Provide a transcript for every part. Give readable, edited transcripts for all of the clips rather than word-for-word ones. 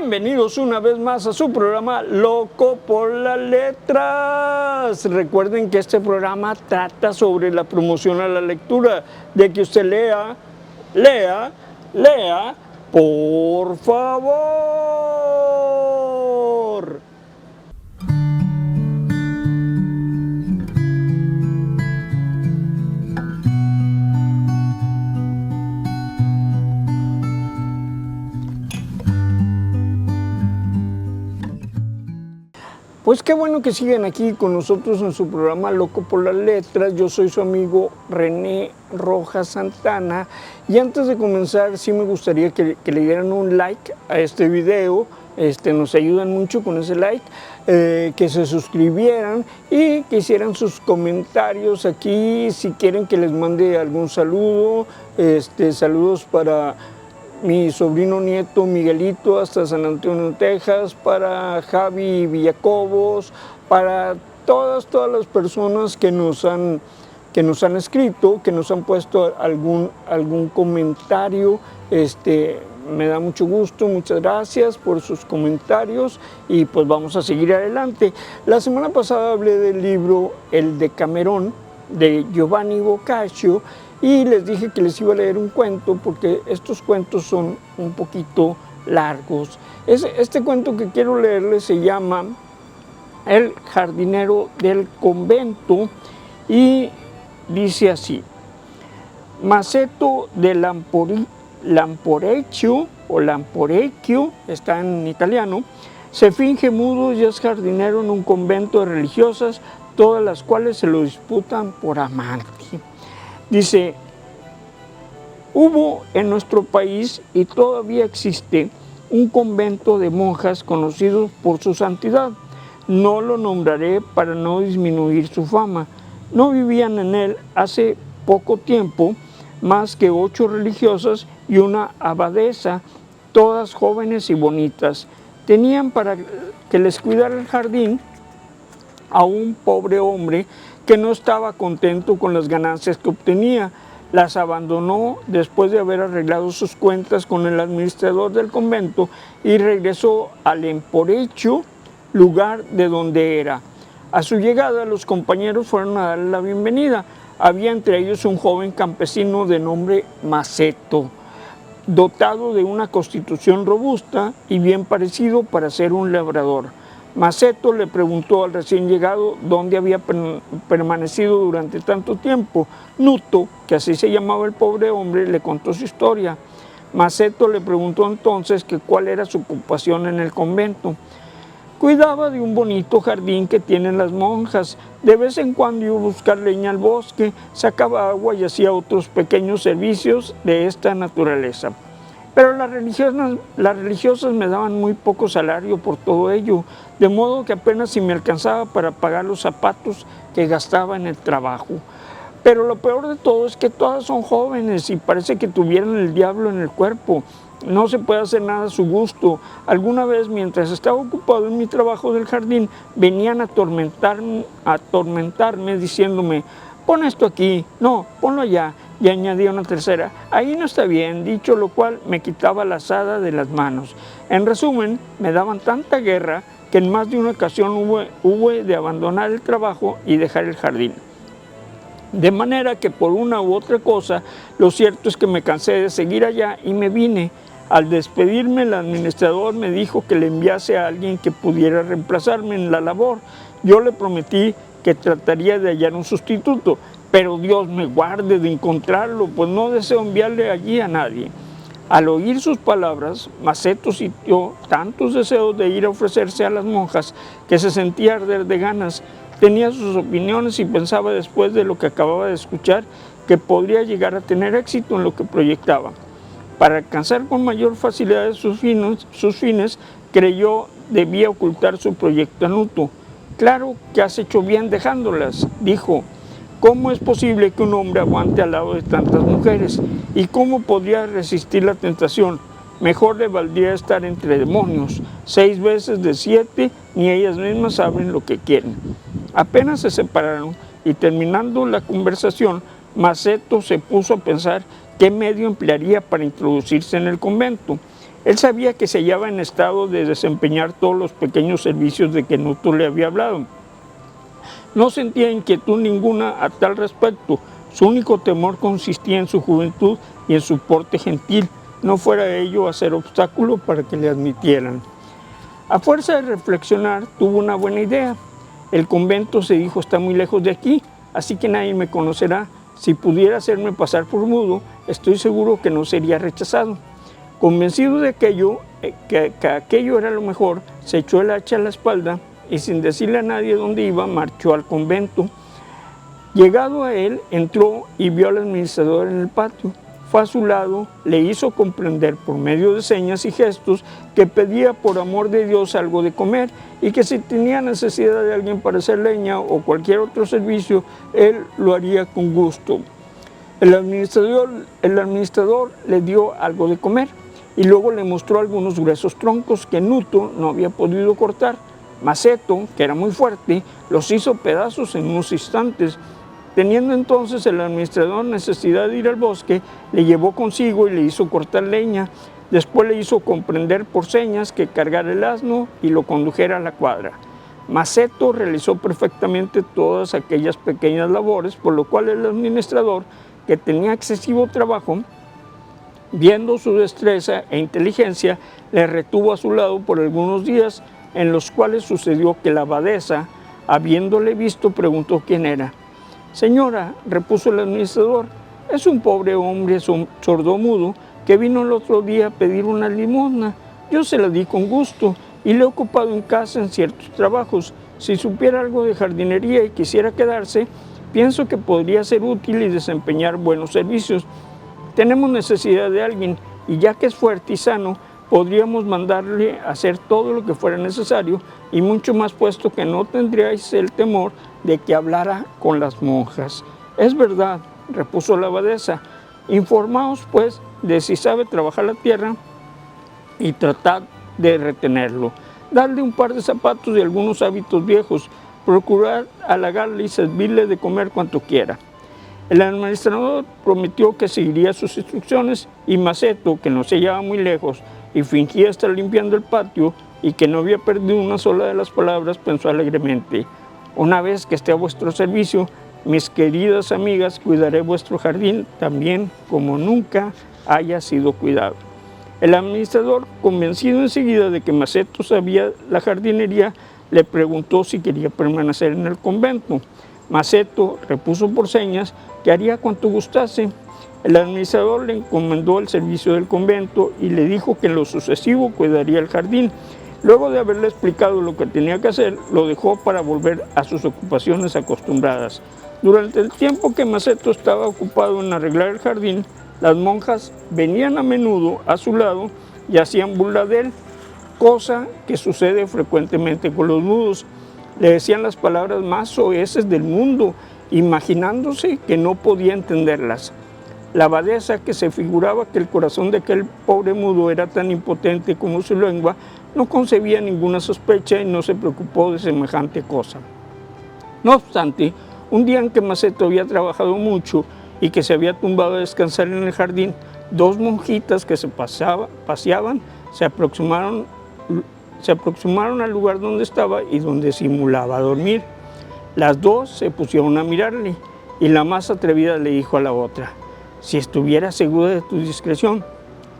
Bienvenidos una vez más a su programa Loco por las Letras. Recuerden que este programa trata sobre la promoción a la lectura, de que usted lea, por favor. Pues qué bueno que siguen aquí con nosotros en su programa Loco por las Letras. Yo soy su amigo René Rojas Santana y antes de comenzar sí me gustaría que le dieran un like a este video. Nos ayudan mucho con ese like, que se suscribieran y que hicieran sus comentarios aquí si quieren que les mande algún saludo, saludos para mi sobrino nieto Miguelito hasta San Antonio, Texas, para Javi Villacobos, para todas las personas que nos han escrito, que nos han puesto algún comentario. Me da mucho gusto, muchas gracias por sus comentarios y pues vamos a seguir adelante. La semana pasada hablé del libro El Decamerón de Giovanni Boccaccio y les dije que les iba a leer un cuento porque estos cuentos son un poquito largos. Este cuento que quiero leerles se llama El jardinero del convento y dice así: Masetto de Lamporecchio, está en italiano, se finge mudo y es jardinero en un convento de religiosas, todas las cuales se lo disputan por amante. Dice, hubo en nuestro país y todavía existe un convento de monjas conocidos por su santidad. No lo nombraré para no disminuir su fama. No vivían en él hace poco tiempo más que 8 religiosas y una abadesa, todas jóvenes y bonitas. Tenían para que les cuidara el jardín a un pobre hombre que no estaba contento con las ganancias que obtenía. Las abandonó después de haber arreglado sus cuentas con el administrador del convento y regresó al Lamporecchio, lugar de donde era. A su llegada, los compañeros fueron a darle la bienvenida. Había entre ellos un joven campesino de nombre Masetto, dotado de una constitución robusta y bien parecido para ser un labrador. Masetto le preguntó al recién llegado dónde había permanecido durante tanto tiempo. Nuto, que así se llamaba el pobre hombre, le contó su historia. Masetto le preguntó entonces que cuál era su ocupación en el convento. Cuidaba de un bonito jardín que tienen las monjas. De vez en cuando iba a buscar leña al bosque, sacaba agua y hacía otros pequeños servicios de esta naturaleza. Pero las religiosas me daban muy poco salario por todo ello, de modo que apenas si me alcanzaba para pagar los zapatos que gastaba en el trabajo. Pero lo peor de todo es que todas son jóvenes y parece que tuvieran el diablo en el cuerpo. No se puede hacer nada a su gusto. Alguna vez, mientras estaba ocupado en mi trabajo del jardín, venían a atormentarme diciéndome, pon esto aquí, no, ponlo allá. Y añadía una tercera, ahí no está bien, dicho lo cual me quitaba la azada de las manos. En resumen, me daban tanta guerra que en más de una ocasión hubo de abandonar el trabajo y dejar el jardín. De manera que por una u otra cosa, lo cierto es que me cansé de seguir allá y me vine. Al despedirme, el administrador me dijo que le enviase a alguien que pudiera reemplazarme en la labor. Yo le prometí que trataría de hallar un sustituto, pero Dios me guarde de encontrarlo, pues no deseo enviarle allí a nadie. Al oír sus palabras, Masetto sintió tantos deseos de ir a ofrecerse a las monjas que se sentía arder de ganas. Tenía sus opiniones y pensaba después de lo que acababa de escuchar que podría llegar a tener éxito en lo que proyectaba. Para alcanzar con mayor facilidad sus fines, creyó debía ocultar su proyecto a Nuto. Claro que has hecho bien dejándolas, dijo. ¿Cómo es posible que un hombre aguante al lado de tantas mujeres? ¿Y cómo podría resistir la tentación? Mejor le valdría estar entre demonios. 6 veces de 7, ni ellas mismas saben lo que quieren. Apenas se separaron y terminando la conversación, Masetto se puso a pensar qué medio emplearía para introducirse en el convento. Él sabía que se hallaba en estado de desempeñar todos los pequeños servicios de que Nuto le había hablado. No sentía inquietud ninguna a tal respecto. Su único temor consistía en su juventud y en su porte gentil, no fuera ello a ser obstáculo para que le admitieran. A fuerza de reflexionar, tuvo una buena idea. El convento, se dijo, está muy lejos de aquí, así que nadie me conocerá. Si pudiera hacerme pasar por mudo, estoy seguro que no sería rechazado. Convencido de que aquello era lo mejor, se echó el hacha a la espalda y sin decirle a nadie dónde iba, marchó al convento. Llegado a él, entró y vio al administrador en el patio. Fue a su lado, le hizo comprender por medio de señas y gestos que pedía por amor de Dios algo de comer y que si tenía necesidad de alguien para hacer leña o cualquier otro servicio, él lo haría con gusto. El administrador le dio algo de comer y luego le mostró algunos gruesos troncos que Nuto no había podido cortar. Maceto, que era muy fuerte, los hizo pedazos en unos instantes. Teniendo entonces el administrador necesidad de ir al bosque, le llevó consigo y le hizo cortar leña. Después le hizo comprender por señas que cargara el asno y lo condujera a la cuadra. Maceto realizó perfectamente todas aquellas pequeñas labores, por lo cual el administrador, que tenía excesivo trabajo, viendo su destreza e inteligencia, le retuvo a su lado por algunos días, en los cuales sucedió que la abadesa, habiéndole visto, preguntó quién era. Señora, repuso el administrador, es un pobre hombre sordomudo que vino el otro día a pedir una limosna. Yo se la di con gusto y le he ocupado en casa en ciertos trabajos. Si supiera algo de jardinería y quisiera quedarse, pienso que podría ser útil y desempeñar buenos servicios. Tenemos necesidad de alguien y ya que es fuerte y sano, podríamos mandarle a hacer todo lo que fuera necesario y mucho más, puesto que no tendríais el temor de que hablara con las monjas. Es verdad, repuso la abadesa. Informaos pues de si sabe trabajar la tierra y tratad de retenerlo. Dadle un par de zapatos y algunos hábitos viejos. Procurad halagarle y servirle de comer cuanto quiera. El administrador prometió que seguiría sus instrucciones y Maceto, que no se hallaba muy lejos y fingía estar limpiando el patio y que no había perdido una sola de las palabras, pensó alegremente: una vez que esté a vuestro servicio, mis queridas amigas, cuidaré vuestro jardín también como nunca haya sido cuidado. El administrador, convencido enseguida de que Maceto sabía la jardinería, le preguntó si quería permanecer en el convento. Maceto repuso por señas que haría cuanto gustase. El administrador le encomendó el servicio del convento y le dijo que en lo sucesivo cuidaría el jardín. Luego de haberle explicado lo que tenía que hacer, lo dejó para volver a sus ocupaciones acostumbradas. Durante el tiempo que Maceto estaba ocupado en arreglar el jardín, las monjas venían a menudo a su lado y hacían burla de él, cosa que sucede frecuentemente con los mudos. Le decían las palabras más soeces del mundo, imaginándose que no podía entenderlas. La abadesa, que se figuraba que el corazón de aquel pobre mudo era tan impotente como su lengua, no concebía ninguna sospecha y no se preocupó de semejante cosa. No obstante, un día en que Maceto había trabajado mucho y que se había tumbado a descansar en el jardín, dos monjitas que se paseaban se aproximaron al lugar donde estaba y donde simulaba dormir. Las dos se pusieron a mirarle y la más atrevida le dijo a la otra: si estuviera segura de tu discreción,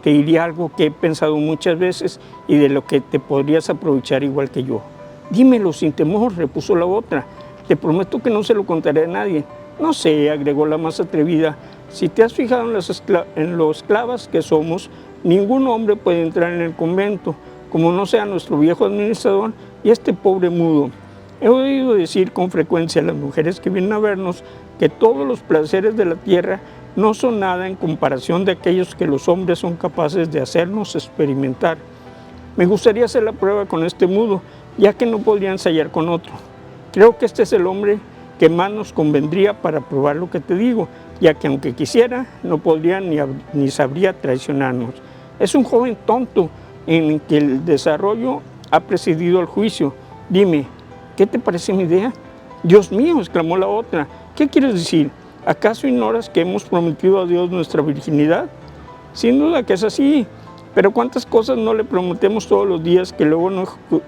te diría algo que he pensado muchas veces y de lo que te podrías aprovechar igual que yo. Dímelo sin temor, repuso la otra. Te prometo que no se lo contaré a nadie. No sé, agregó la más atrevida, si te has fijado en lo esclavas que somos, ningún hombre puede entrar en el convento, como no sea nuestro viejo administrador y este pobre mudo. He oído decir con frecuencia a las mujeres que vienen a vernos que todos los placeres de la tierra no son nada en comparación de aquellos que los hombres son capaces de hacernos experimentar. Me gustaría hacer la prueba con este mudo, ya que no podría ensayar con otro. Creo que este es el hombre que más nos convendría para probar lo que te digo, ya que aunque quisiera, no podría ni sabría traicionarnos. Es un joven tonto en que el desarrollo ha precedido al juicio. Dime, ¿qué te parece mi idea? Dios mío, exclamó la otra, ¿qué quieres decir? ¿Acaso ignoras que hemos prometido a Dios nuestra virginidad? Sin duda que es así. Pero cuántas cosas no le prometemos todos los días que luego no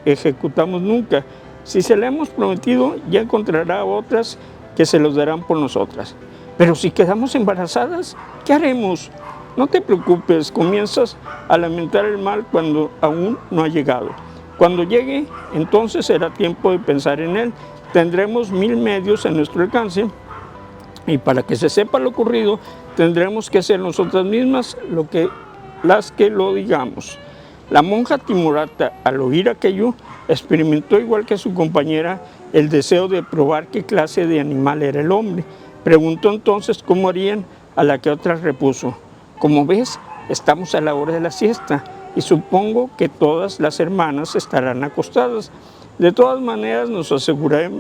ejecutamos nunca. Si se le hemos prometido, ya encontrará otras que se los darán por nosotras. Pero si quedamos embarazadas, ¿qué haremos? No te preocupes, comienzas a lamentar el mal cuando aún no ha llegado. Cuando llegue, entonces será tiempo de pensar en él. Tendremos 1000 medios a nuestro alcance y para que se sepa lo ocurrido, tendremos que ser nosotras mismas las que lo digamos. La monja Timurata, al oír aquello, experimentó igual que su compañera el deseo de probar qué clase de animal era el hombre. Preguntó entonces cómo harían, a la que otra repuso: como ves, estamos a la hora de la siesta y supongo que todas las hermanas estarán acostadas. De todas maneras nos aseguraremos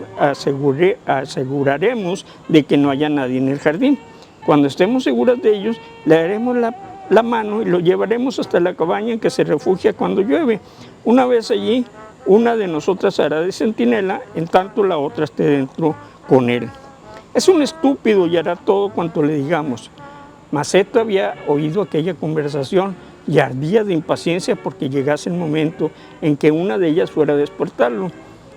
de que no haya nadie en el jardín. Cuando estemos seguras de ellos, le daremos la mano y lo llevaremos hasta la cabaña en que se refugia cuando llueve. Una vez allí, una de nosotras hará de centinela, en tanto la otra esté dentro con él. Es un estúpido y hará todo cuanto le digamos. Maceto había oído aquella conversación y ardía de impaciencia porque llegase el momento en que una de ellas fuera a despertarlo.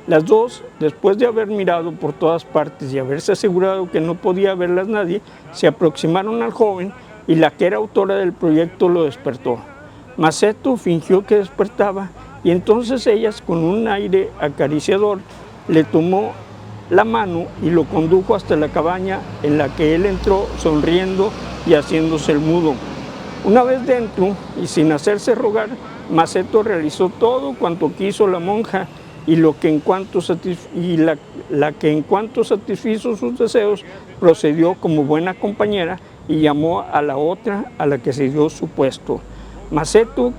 Las dos, después de haber mirado por todas partes y haberse asegurado que no podía verlas nadie, se aproximaron al joven y la que era autora del proyecto lo despertó. Maceto fingió que despertaba y entonces ellas, con un aire acariciador, le tomó la mano y lo condujo hasta la cabaña, en la que él entró sonriendo y haciéndose el mudo. Una vez dentro y sin hacerse rogar, Maceto realizó todo cuanto quiso la monja y la que en cuanto satisfizo sus deseos, procedió como buena compañera y llamó a la otra, a la que se dio su puesto. Maceto,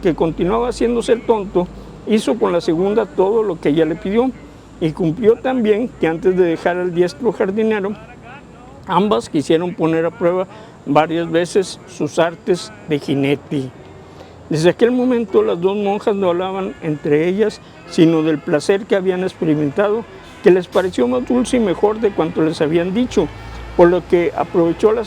que continuaba haciéndose el tonto, hizo con la segunda todo lo que ella le pidió y cumplió tan bien que antes de dejar al diestro jardinero, ambas quisieron poner a prueba varias veces sus artes de jinete. Desde aquel momento las dos monjas no hablaban entre ellas, sino del placer que habían experimentado, que les pareció más dulce y mejor de cuanto les habían dicho, por lo que aprovechando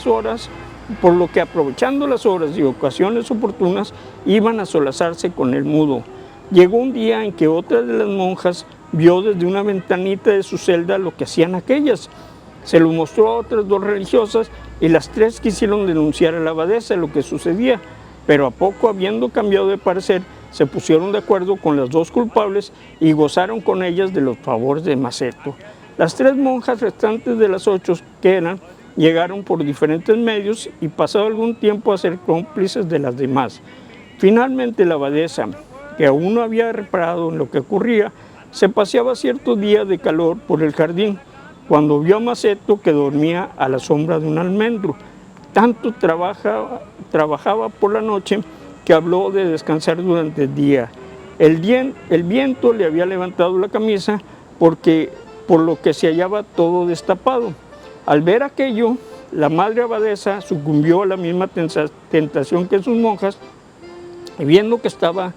las horas y ocasiones oportunas, iban a solazarse con el mudo. Llegó un día en que otra de las monjas vio desde una ventanita de su celda lo que hacían aquellas. Se lo mostró a otras dos religiosas y las tres quisieron denunciar a la abadesa lo que sucedía, pero a poco, habiendo cambiado de parecer, se pusieron de acuerdo con las dos culpables y gozaron con ellas de los favores de Maceto. Las tres monjas restantes de las 8 que eran, llegaron por diferentes medios y pasado algún tiempo a ser cómplices de las demás. Finalmente la abadesa, que aún no había reparado en lo que ocurría, se paseaba cierto día de calor por el jardín, cuando vio a Maceto que dormía a la sombra de un almendro. Tanto trabajaba por la noche que habló de descansar durante el día. El viento le había levantado la camisa por lo que se hallaba todo destapado. Al ver aquello, la madre abadesa sucumbió a la misma tentación que sus monjas y viendo que estaba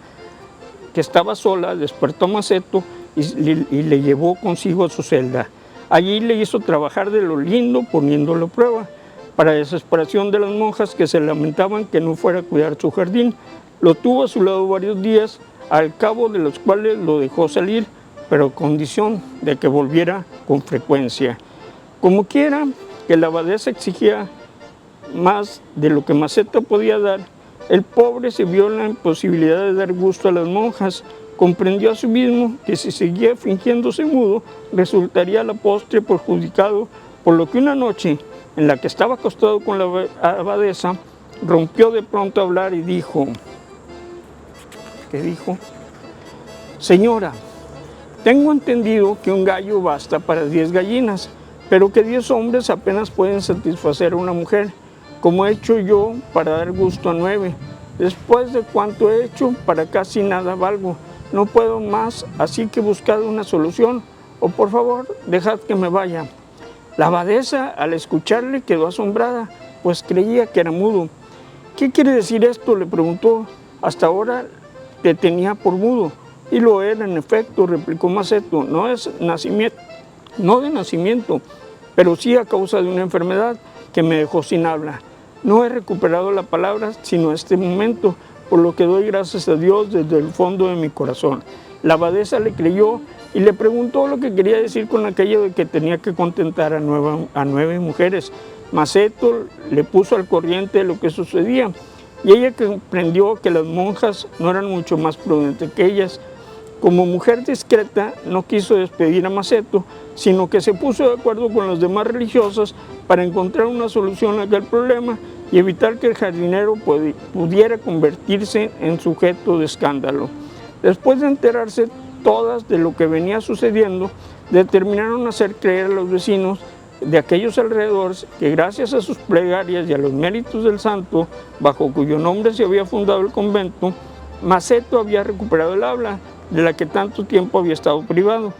sola, despertó a Maceto y le llevó consigo a su celda. Allí le hizo trabajar de lo lindo, poniéndolo a prueba, para desesperación de las monjas que se lamentaban que no fuera a cuidar su jardín. Lo tuvo a su lado varios días, al cabo de los cuales lo dejó salir, pero a condición de que volviera con frecuencia. Como quiera que la abadesa exigía más de lo que Maceto podía dar, el pobre se vio en la imposibilidad de dar gusto a las monjas. Comprendió a sí mismo que si seguía fingiéndose mudo, resultaría a la postre perjudicado, por lo que una noche, en la que estaba acostado con la abadesa, rompió de pronto a hablar y dijo: ¿qué dijo? Señora, tengo entendido que un gallo basta para 10 gallinas, pero que 10 hombres apenas pueden satisfacer a una mujer, como he hecho yo para dar gusto a 9. Después de cuanto he hecho, para casi nada valgo. No puedo más, así que buscad una solución, o por favor, dejad que me vaya. La abadesa, al escucharle, quedó asombrada, pues creía que era mudo. ¿Qué quiere decir esto?, le preguntó. Hasta ahora te tenía por mudo. Y lo era, en efecto, replicó Maceto, no de nacimiento, pero sí a causa de una enfermedad que me dejó sin habla. No he recuperado la palabra sino este momento, por lo que doy gracias a Dios desde el fondo de mi corazón. La abadesa le creyó y le preguntó lo que quería decir con aquello de que tenía que contentar a 9 mujeres. Maceto le puso al corriente de lo que sucedía y ella comprendió que las monjas no eran mucho más prudentes que ellas. Como mujer discreta, no quiso despedir a Maceto, sino que se puso de acuerdo con las demás religiosas para encontrar una solución a aquel problema y evitar que el jardinero pudiera convertirse en sujeto de escándalo. Después de enterarse todas de lo que venía sucediendo, determinaron hacer creer a los vecinos de aquellos alrededores que gracias a sus plegarias y a los méritos del santo, bajo cuyo nombre se había fundado el convento, Maceto había recuperado el habla, de la que tanto tiempo había estado privado.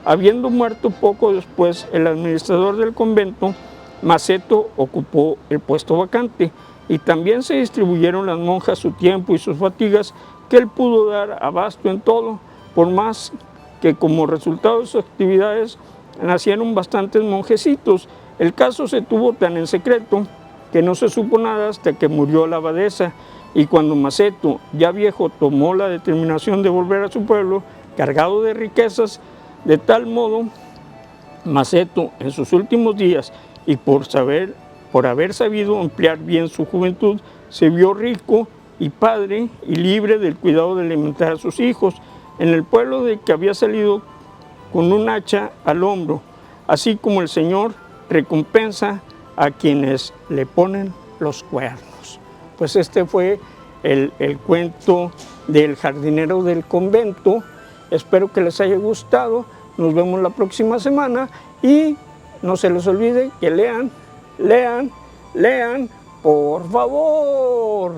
Habiendo muerto poco después el administrador del convento, Maceto ocupó el puesto vacante y también se distribuyeron las monjas su tiempo y sus fatigas, que él pudo dar abasto en todo, por más que como resultado de sus actividades nacieron bastantes monjecitos. El caso se tuvo tan en secreto que no se supo nada hasta que murió la abadesa, y cuando Maceto, ya viejo, tomó la determinación de volver a su pueblo cargado de riquezas, de tal modo Maceto en sus últimos días y por haber sabido emplear bien su juventud, se vio rico y padre y libre del cuidado de alimentar a sus hijos en el pueblo de que había salido con un hacha al hombro, así como el Señor recompensa a quienes le ponen los cuernos. Pues este fue el cuento del jardinero del convento. Espero que les haya gustado. Nos vemos la próxima semana y no se les olvide que lean, lean, lean, por favor.